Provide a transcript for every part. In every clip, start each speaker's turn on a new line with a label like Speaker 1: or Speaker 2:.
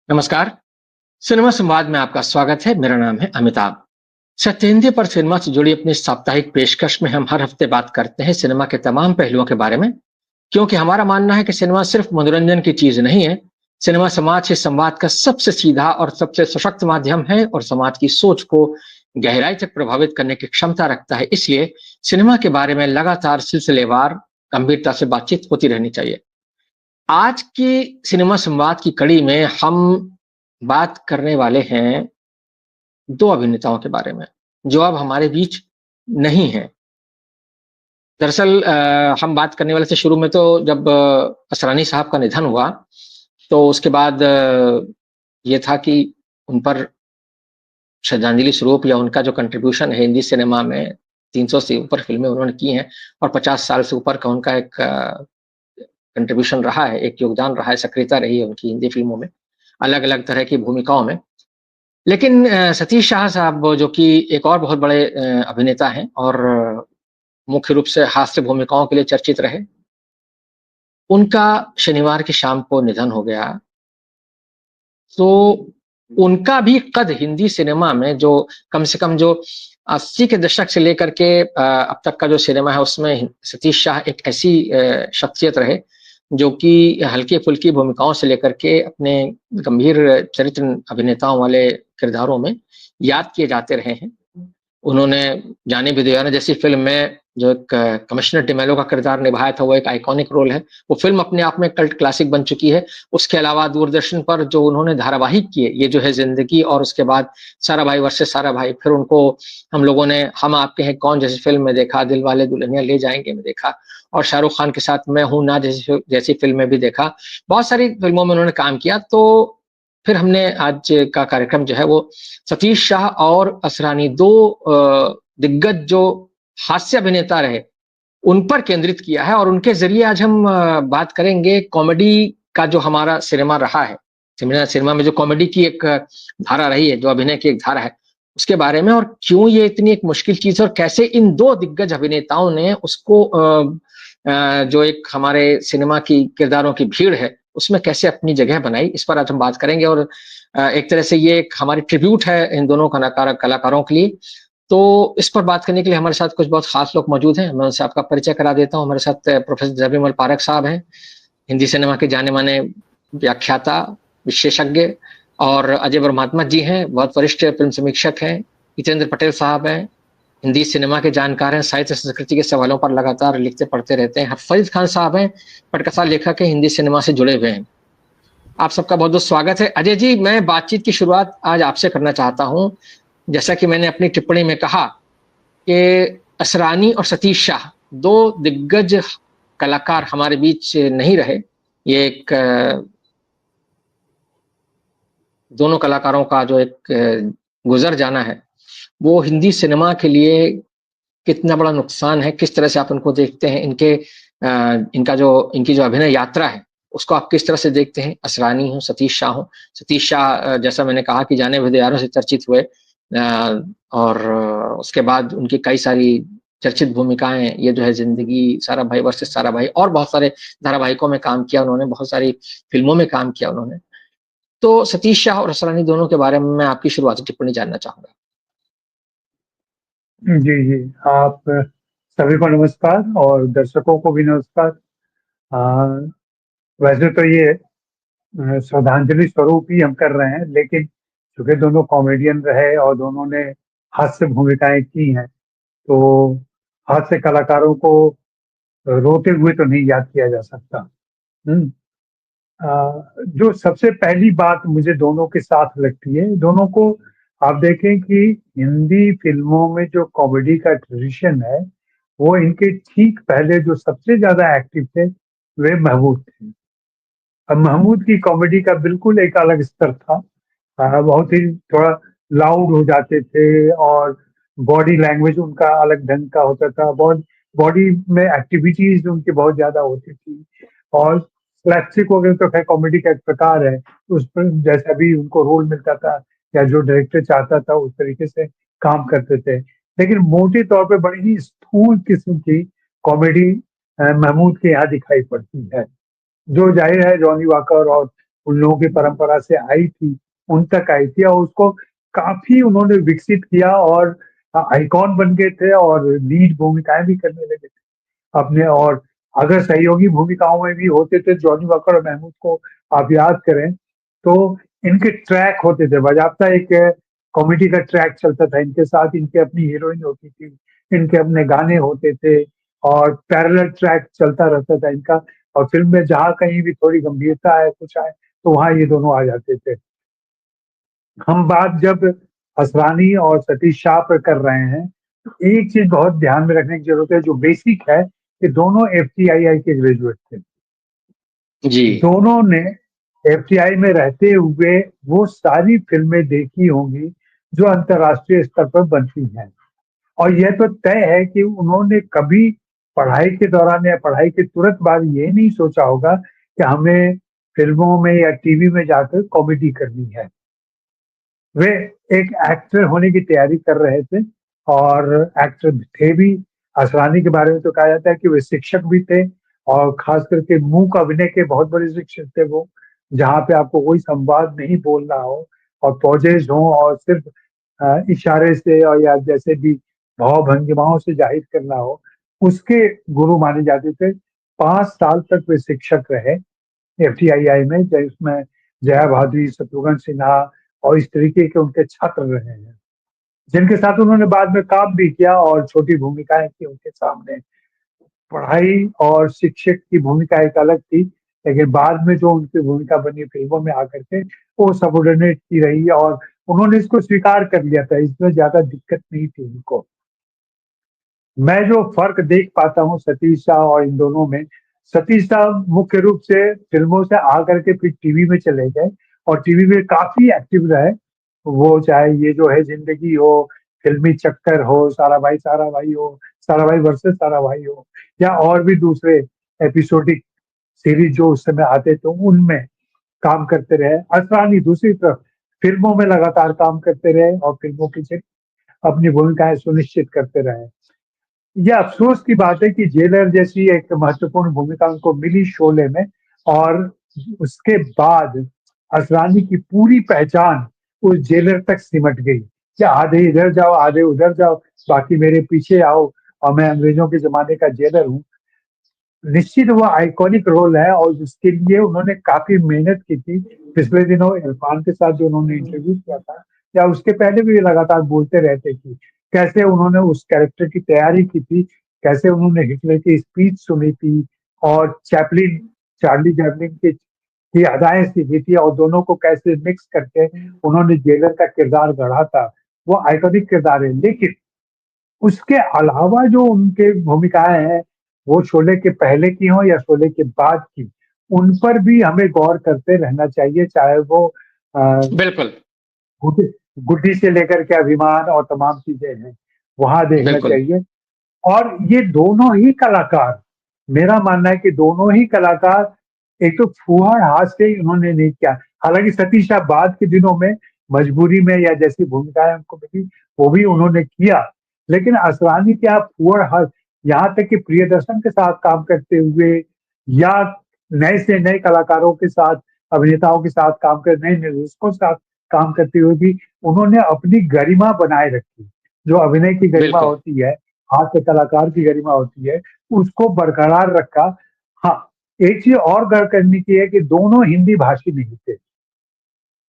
Speaker 1: नमस्कार। सिनेमा संवाद में आपका स्वागत है। मेरा नाम है अमिताभ। सत्य हिंदी पर सिनेमा से जुड़ी अपनी साप्ताहिक पेशकश में हम हर हफ्ते बात करते हैं सिनेमा के तमाम पहलुओं के बारे में, क्योंकि हमारा मानना है कि सिनेमा सिर्फ मनोरंजन की चीज नहीं है। सिनेमा समाज से संवाद का सबसे सीधा और सबसे सशक्त माध्यम है और समाज की सोच को गहराई तक प्रभावित करने की क्षमता रखता है। इसलिए सिनेमा के बारे में लगातार सिलसिलेवार गंभीरता से बातचीत होती रहनी चाहिए। आज की सिनेमा संवाद की कड़ी में हम बात करने वाले हैं 2 अभिनेताओं के बारे में, जो अब हमारे बीच नहीं हैं। दरअसल हम बात करने वाले थे शुरू में तो जब असरानी साहब का निधन हुआ, तो उसके बाद ये था कि उन पर श्रद्धांजलि स्वरूप या उनका जो कंट्रीब्यूशन है हिंदी सिनेमा में 300 से ऊपर फ़िल्में उन्होंने की हैं और 50 साल से ऊपर का उनका एक कंट्रीब्यूशन रहा है, एक योगदान रहा है, सक्रियता रही है उनकी हिंदी फ़िल्मों में, अलग-अलग तरह की भूमिकाओं में। लेकिन सतीश शाह साहब जो कि एक और बहुत बड़े अभिनेता हैं और मुख्य रूप से हास्य भूमिकाओं के लिए चर्चित रहे। उनका शनिवार की शाम को निधन हो गया। तो उनका भी कद हिंदी सिनेमा में जो कम से कम जो 80 के दशक से लेकर के अब तक का जो सिनेमा है उसमें सतीश शाह एक ऐसी शख्सियत रहे जो कि हल्की-फुल्की भूमिकाओं से लेकर के अपने गंभीर चरित्र अभिनेताओं वाले किरदारों में याद किए जाते रहे हैं। उन्होंने जाने भी दीवाना जैसी फ़िल्म में जो एक कमिश्नर डिमेलो का किरदार निभाया था, वो एक आइकॉनिक रोल है। वो फ़िल्म अपने आप में कल्ट क्लासिक बन चुकी है। उसके अलावा दूरदर्शन पर जो उन्होंने धारावाहिक किए, ये जो है ज़िंदगी और उसके बाद सारा भाई वर्सेस सारा भाई, फिर उनको हम लोगों ने हम आपके हैं कौन जैसी फ़िल्म में देखा, दिलवाले दुल्हनिया ले जाएँगे में देखा और शाहरुख खान के साथ मैं हूँ ना जैसी फ़िल्म में भी देखा। बहुत सारी फ़िल्मों में उन्होंने काम किया, तो फिर हमने आज का कार्यक्रम जो है वो सतीश शाह और असरानी 2 दिग्गज जो हास्य अभिनेता रहे, उन पर केंद्रित किया है और उनके ज़रिए आज हम बात करेंगे कॉमेडी का जो हमारा सिनेमा रहा है। सिनेमा सिनेमा में जो कॉमेडी की एक धारा रही है, जो अभिनय की एक धारा है, उसके बारे में और क्यों ये इतनी एक मुश्किल चीज़ है और कैसे इन 2 दिग्गज अभिनेताओं ने उसको जो एक हमारे सिनेमा की किरदारों की भीड़ है, उसमें कैसे अपनी जगह बनाई, इस पर आज हम बात करेंगे और एक तरह से ये एक हमारी ट्रिब्यूट है इन दोनों कलाकारों के लिए। तो इस पर बात करने के लिए हमारे साथ कुछ बहुत खास लोग मौजूद हैं। मैं उनसे आपका परिचय करा देता हूँ। हमारे साथ प्रोफ़ेसर जबीमुल पारेख साहब हैं, हिंदी सिनेमा के जाने-माने व्याख्याता, विशेषज्ञ और अजय ब्रह्मात्मा जी हैं, बहुत वरिष्ठ फ़िल्म समीक्षक हैं। हितेंद्र पटेल साहब हैं, हिंदी सिनेमा के जानकार हैं, साहित्य संस्कृति के सवालों पर लगातार लिखते पढ़ते रहते हैं। फरीद खान साहब हैं, पटकथा लेखक हैं, हिंदी सिनेमा से जुड़े हुए हैं। आप सबका बहुत-बहुत स्वागत है। अजय जी, मैं बातचीत की शुरुआत आज आपसे करना चाहता हूँ। जैसा कि मैंने अपनी टिप्पणी में कहा कि असरानी और सतीश शाह 2 दिग्गज कलाकार हमारे बीच नहीं रहे। ये एक दोनों कलाकारों का जो एक गुज़र जाना है, वो हिंदी सिनेमा के लिए कितना बड़ा नुकसान है, किस तरह से आप इनको देखते हैं? इनकी जो अभिनय यात्रा है, उसको आप किस तरह से देखते हैं? असरानी हों, सतीश शाह हों। सतीश शाह जैसा मैंने कहा कि जाने भूदियारों से चर्चित हुए और उसके बाद उनकी कई सारी चर्चित भूमिकाएँ, ये जो है ज़िंदगी, सारा भाई वर्सेस सारा भाई और बहुत सारे धारावाहिकों में काम किया उन्होंने, बहुत सारी फ़िल्मों में काम किया उन्होंने। तो सतीश शाह और असरानी दोनों के बारे में मैं आपकी शुरुआती टिप्पणी जानना चाहूँगा।
Speaker 2: जी, जी। आप सभी को नमस्कार और दर्शकों को भी नमस्कार। अ, वैसे तो ये श्रद्धांजलि स्वरूप ही हम कर रहे हैं, लेकिन चूँकि दोनों कॉमेडियन रहे और दोनों ने हास्य भूमिकाएँ की हैं, तो हास्य कलाकारों को रोते हुए तो नहीं याद किया जा सकता। हुँ। जो सबसे पहली बात मुझे दोनों के साथ लगती है, दोनों को आप देखें कि हिंदी फ़िल्मों में जो कॉमेडी का ट्रेडिशन है, वो इनके ठीक पहले जो सबसे ज़्यादा एक्टिव थे, वे महमूद थे। अब महमूद की कॉमेडी का बिल्कुल एक अलग स्तर था। बहुत ही थोड़ा लाउड हो जाते थे और बॉडी लैंग्वेज उनका अलग ढंग का होता था। बॉडी में एक्टिविटीज़ उनकी बहुत ज़्यादा होती थी और स्लैपस्टिक वगैरह तो खैर कॉमेडी का एक प्रकार है, उस पर जैसा भी उनको रोल मिलता था या जो डायरेक्टर चाहता था उस तरीके से काम करते थे। लेकिन मोटे तौर पे बड़ी ही स्थूल किस्म की कॉमेडी महमूद के यहाँ दिखाई पड़ती है। जो ज़ाहिर है जॉनी वॉकर और उन लोगों की परंपरा से आई थी, उन तक आई थी और उसको काफ़ी उन्होंने विकसित किया और आइकॉन बन गए थे और लीड भूमिकाएँ भी करने लगे थे अपने। और अगर सहयोगी भूमिकाओं में भी होते थे जॉनी वॉकर और महमूद को आप याद करें, तो इनके ट्रैक होते थे, बाज़ाब्ता एक कॉमेडी का ट्रैक चलता था इनके साथ, इनकी अपनी हीरोइन होती थी, इनके अपने गाने होते थे और पैरेलल ट्रैक चलता रहता था इनका। और फ़िल्म में जहाँ कहीं भी थोड़ी गंभीरता है, कुछ है, तो वहाँ ये दोनों आ जाते थे। हम बात जब असरानी और सतीश शाह पर कर रहे हैं, तो एक चीज़ बहुत ध्यान में रखने की ज़रूरत है, जो बेसिक है कि दोनों एफटीआईआई के ग्रेजुएट थे।
Speaker 1: जी।
Speaker 2: दोनों ने एफटीआई में रहते हुए वो सारी फ़िल्में देखी होंगी, जो अंतर्राष्ट्रीय स्तर पर बनती हैं। और यह तो तय है कि उन्होंने कभी पढ़ाई के दौरान या पढ़ाई के तुरंत बाद ये नहीं सोचा होगा कि हमें फ़िल्मों में या टीवी में जाकर कॉमेडी करनी है। वे एक एक्टर होने की तैयारी कर रहे थे और एक्टर थे भी। असरानी के बारे में तो कहा जाता है कि वे शिक्षक भी थे और खास करके मूक अभिनय के बहुत बड़े शिक्षक थे वो, जहाँ पे आपको कोई संवाद नहीं बोलना हो और पॉजेज़ हों और सिर्फ़ इशारे से और या जैसे भी भाव-भंगिमाओं से ज़ाहिर करना हो, उसके गुरु माने जाते थे। 5 साल तक वे शिक्षक रहे एफटीआईआई में, जिसमें जया भादुरी, शत्रुघ्न सिन्हा और इस तरीके के उनके छात्र रहे हैं, जिनके साथ उन्होंने बाद में काम भी किया और छोटी भूमिकाएँ की उनके सामने। पढ़ाई और शिक्षक की भूमिका एक अलग थी, लेकिन बाद में जो उनकी भूमिका बनी फ़िल्मों में आकर के, वो सबॉर्डिनेट की रही और उन्होंने इसको स्वीकार कर लिया था, इसमें ज़्यादा दिक्कत नहीं थी उनको। मैं जो फ़र्क देख पाता हूँ सतीश शाह और इन दोनों में, सतीश शाह मुख्य रूप से फ़िल्मों से आकर के फिर टीवी में चले गए और टीवी में काफ़ी एक्टिव रहे। वो चाहे ये जो है ज़िंदगी हो, फ़िल्मी चक्कर हो, सारा भाई हो, सारा भाई वर्सेस सारा भाई हो या और भी दूसरे एपिसोडिक सीरीज़ जो उस समय आते थे, उनमें काम करते रहे। असरानी दूसरी तरफ फ़िल्मों में लगातार काम करते रहे और फ़िल्मों की अपनी भूमिकाएँ सुनिश्चित करते रहे। ये अफ़सोस की बात है कि जेलर जैसी एक महत्वपूर्ण भूमिका उनको मिली शोले में और उसके बाद असरानी की पूरी पहचान उस जेलर तक सिमट गई कि आधे इधर जाओ, आधे उधर जाओ, बाकी मेरे पीछे आओ और मैं अंग्रेज़ों के ज़माने का जेलर हूँ। निश्चित वो आइकॉनिक रोल है और जिसके लिए उन्होंने काफ़ी मेहनत की थी। पिछले दिनों इरफ़ान के साथ जो उन्होंने इंटरव्यू किया था या उसके पहले भी लगातार बोलते रहते कि कैसे उन्होंने उस कैरेक्टर की तैयारी की थी, कैसे उन्होंने हिटलर की स्पीच सुनी थी और चैपलिन चार्ली चैपलिन की अदाएँ सीखी थी और दोनों को कैसे मिक्स करके उन्होंने जेलर का किरदार गढ़ा था। वो आइकॉनिक किरदार है, लेकिन उसके अलावा जो उनके भूमिकाएँ हैं, वो शोले के पहले की हों या शोले के बाद की, उन पर भी हमें गौर करते रहना चाहिए, चाहे वो अ,
Speaker 1: बिल्कुल,
Speaker 2: गुड्डी गुड्डी से लेकर के अभिमान और तमाम चीज़ें हैं, वहाँ देखना
Speaker 1: बिल्कुल।
Speaker 2: चाहिए। और ये दोनों ही कलाकार, मेरा मानना है कि दोनों ही कलाकार एक तो फूहड़ हाथ से इन्होंने नहीं किया। हालाँकि सतीश शाह बाद के दिनों में मजबूरी में या जैसी भूमिकाएँ उनको मिली, वो भी उन्होंने किया। लेकिन असरानी क्या फूहड़ हाथ, यहाँ तक कि प्रियदर्शन के साथ काम करते हुए या नए से नए कलाकारों के साथ, अभिनेताओं के साथ काम कर नए निर्देशकों के साथ काम करते हुए भी उन्होंने अपनी गरिमा बनाए रखी। जो अभिनय की गरिमा
Speaker 1: बिल्कुल।
Speaker 2: होती है, हास्य कलाकार की गरिमा होती है, उसको बरकरार रखा। हाँ, एक चीज़ और गौर करने की है कि दोनों हिंदी भाषी नहीं थे।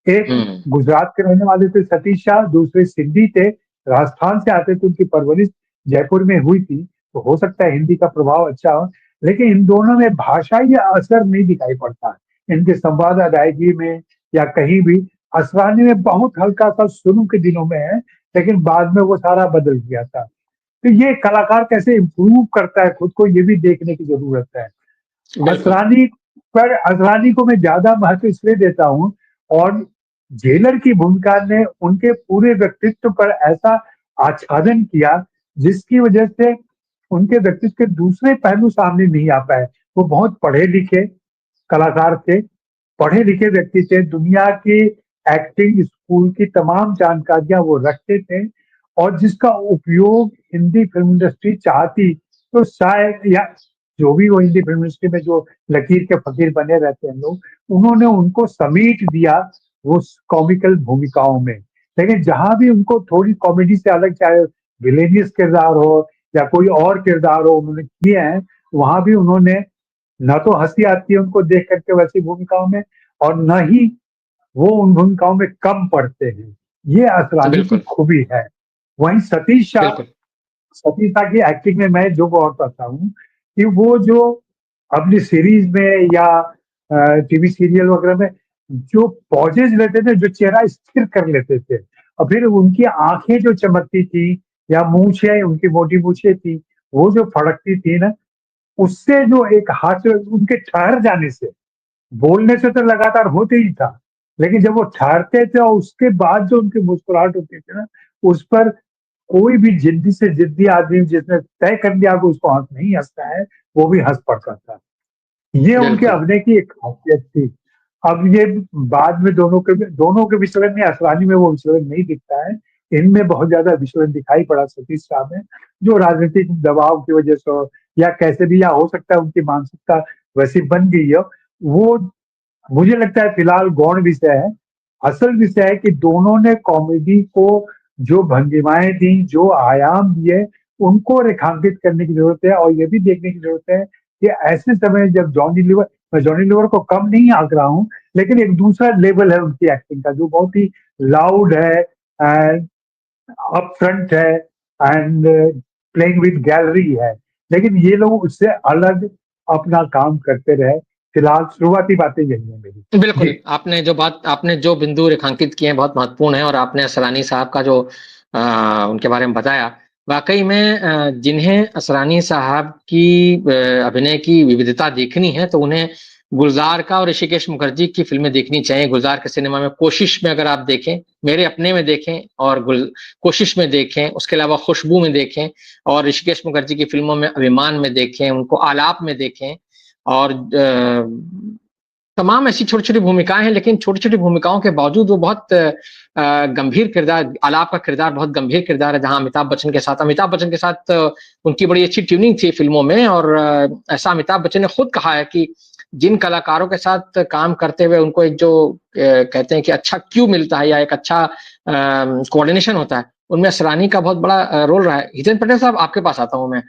Speaker 2: एक
Speaker 1: हुँ।
Speaker 2: गुजरात के रहने वाले थे सतीश शाह, दूसरे सिंधी थे, राजस्थान से आते थे, उनकी परवरिश जयपुर में हुई थी, तो हो सकता है हिंदी का प्रभाव अच्छा हो, लेकिन इन दोनों में भाषाई असर नहीं दिखाई पड़ता है। इनके संवाद अदायगी में या कहीं भी असरानी में बहुत हल्का-सा शुरू के दिनों में है, लेकिन बाद में वो सारा बदल गया था। तो ये कलाकार कैसे इम्प्रूव करता है खुद को, ये भी देखने की ज़रूरत है।
Speaker 1: बिल्कुल।
Speaker 2: असरानी को मैं ज़्यादा महत्व इसलिए देता हूँ और जेलर की भूमिका ने उनके पूरे व्यक्तित्व पर ऐसा आच्छादन किया, जिसकी वजह से उनके व्यक्तित्व के दूसरे पहलू सामने नहीं आ पाए। वो बहुत पढ़े-लिखे कलाकार थे, पढ़े-लिखे व्यक्ति थे, दुनिया की एक्टिंग स्कूल की तमाम जानकारियाँ वो रखते थे और जिसका उपयोग हिंदी फ़िल्म इंडस्ट्री चाहती तो शायद या जो भी वो हिंदी फिल्म इंडस्ट्री में जो लकीर के फकीर बने रहते हैं लोग, उन्होंने उनको समेट दिया वो कॉमिकल भूमिकाओं में। लेकिन जहां भी उनको थोड़ी कॉमेडी से अलग, चाहे विलेनियस किरदार हो या कोई और किरदार हो उन्होंने किए हैं, वहां भी उन्होंने न तो हंसी आती है उनको देख करके वैसी भूमिकाओं में, और न ही वो उन भूमिकाओं में कम पड़ते हैं। ये असरानी की
Speaker 1: बिल्कुल,
Speaker 2: खूबी है। वहीं
Speaker 1: बिल्कुल।
Speaker 2: सतीश शाह की एक्टिंग में मैं जो गौर करता हूँ कि वो जो अपनी सीरीज में या टीवी सीरियल वगैरह में जो पॉजेज लेते थे, जो चेहरा स्थिर कर लेते थे, और फिर उनकी आंखें जो चमकती थी या मूछें, उनकी मोटी मूछें थी, वो जो फड़कती थी ना, उससे जो एक हाथ उनके ठहर जाने से, बोलने से तो लगातार होते ही था, लेकिन जब वो ठहरते थे और उसके बाद जो उनकी मुस्कुराहट होती थी ना, उस पर कोई भी जिद्दी से जिद्दी आदमी जिसने तय कर लिया कि उसको हंस नहीं हंसता है, वो भी हंस पड़ता था। ये उनके
Speaker 1: बिल्कुल,
Speaker 2: अभिनय की एक खासियत थी। अब ये बाद में दोनों के विचलन में, असरानी में वो विचलन नहीं दिखता है। इनमें बहुत ज्यादा विचलन दिखाई पड़ा सतीश शाह में, जो राजनीतिक दबाव की वजह से हो या कैसे भी, या हो सकता है उनकी मानसिकता वैसी बन गई हो। वो मुझे लगता है फिलहाल गौण विषय है। असल विषय है कि दोनों ने कॉमेडी को जो भंगिमाएं दी, जो आयाम दिए, उनको रेखांकित करने की जरूरत है। और ये भी देखने की जरूरत है कि ऐसे समय जब मैं जॉनी लीवर को कम नहीं आंक रहा हूं, लेकिन एक दूसरा लेवल है उनकी एक्टिंग का जो बहुत ही लाउड है एंड अप फ्रंट है एंड प्लेइंग विद गैलरी है। लेकिन ये लोग उससे अलग अपना काम करते रहे। फिलहाल शुरुआती बातें यही है मेरी।
Speaker 1: बिल्कुल,
Speaker 2: जी।
Speaker 1: आपने जो बिंदु रेखांकित किए हैं बहुत महत्वपूर्ण हैं और आपने असरानी साहब का जो उनके बारे में बताया, वाक़ई में जिन्हें असरानी साहब की अभिनय की विविधता देखनी है तो उन्हें गुलज़ार का और ऋषिकेश मुखर्जी की फ़िल्में देखनी चाहिए। गुलज़ार के सिनेमा में कोशिश में अगर आप देखें, मेरे अपने में देखें और कोशिश में देखें, उसके अलावा खुशबू में देखें और ऋषिकेश मुखर्जी की फ़िल्मों में अभिमान में देखें, उनको आलाप में देखें और तमाम ऐसी छोटी-छोटी भूमिकाएँ हैं, लेकिन छोटी-छोटी भूमिकाओं के बावजूद वो बहुत गंभीर किरदार, आलाप का किरदार बहुत गंभीर किरदार है, जहाँ अमिताभ बच्चन के साथ उनकी बड़ी अच्छी ट्यूनिंग थी फ़िल्मों में और ऐसा अमिताभ बच्चन ने खुद कहा है कि जिन कलाकारों के साथ काम करते हुए उनको एक जो कहते हैं कि अच्छा क्यू मिलता है या एक अच्छा कोऑर्डिनेशन होता है, उनमें असरानी का बहुत बड़ा रोल रहा है। हितेंद्र पटेल साहब, आपके पास आता हूँ मैं।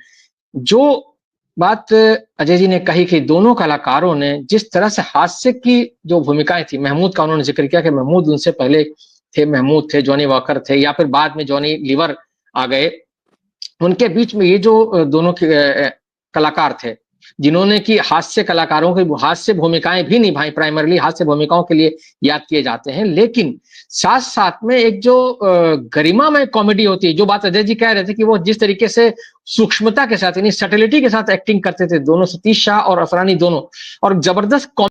Speaker 1: जो बात अजय जी ने कही कि दोनों कलाकारों ने जिस तरह से हास्य की जो भूमिकाएँ थी, महमूद का उन्होंने ज़िक्र किया कि महमूद उनसे पहले थे, महमूद थे, जॉनी वॉकर थे या फिर बाद में जॉनी लीवर आ गए। उनके बीच में ये जो दोनों के कलाकार थे, जिन्होंने कि हास्य कलाकारों की हास्य भूमिकाएँ भी निभाई, प्राइमरीली हास्य भूमिकाओं के लिए याद किए जाते हैं। लेकिन साथ-साथ में एक जो गरिमामय कॉमेडी होती है, जो बात अजय जी कह रहे थे कि वो जिस तरीके से सूक्ष्मता के साथ यानी सटिलिटी के साथ एक्टिंग करते थे, दोनों सतीश शाह और असरानी दोनों और जबरदस्त कॉम